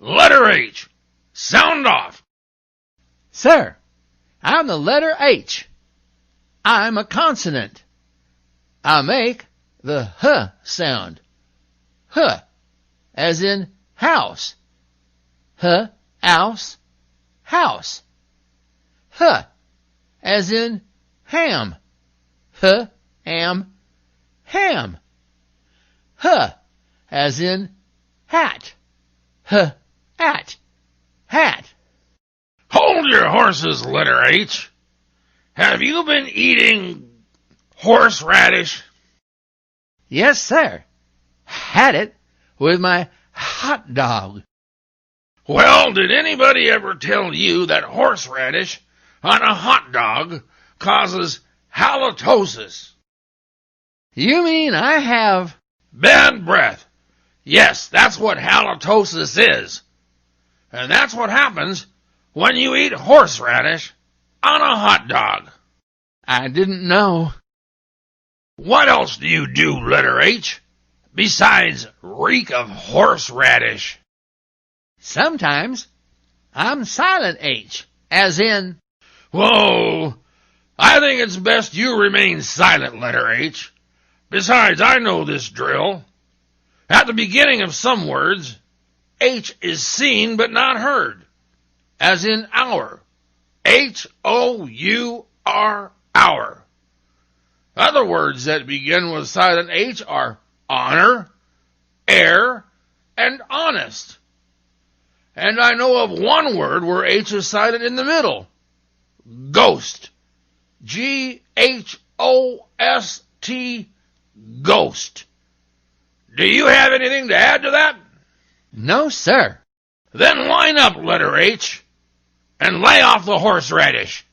Letter H. Sound off. Sir, I'm the letter H. I'm a consonant. I make the H sound. H, as in house. H, ouse, house. H, as in ham. H, am, ham. H, as in hat. H, at, hat. Hold your horses, letter H. Have you been eating horseradish? Yes, sir. Had it with my hot dog. Well, did anybody ever tell you that horseradish on a hot dog causes halitosis? You mean I have... Bad breath. Yes, that's what halitosis is. And that's what happens when you eat horseradish on a hot dog. I didn't know. What else do you do, letter H, besides reek of horseradish? Sometimes I'm silent H, as in... Whoa, I think it's best you remain silent, letter H. Besides, I know this drill. At the beginning of some words, H is seen but not heard, as in hour. H-O-U-R, hour. Other words that begin with silent H are honor, air, and honest. And I know of one word where H is silent in the middle. Ghost. G-H-O-S-T, ghost. Do you have anything to add to that? No, sir. Then line up, letter H, and lay off the horseradish.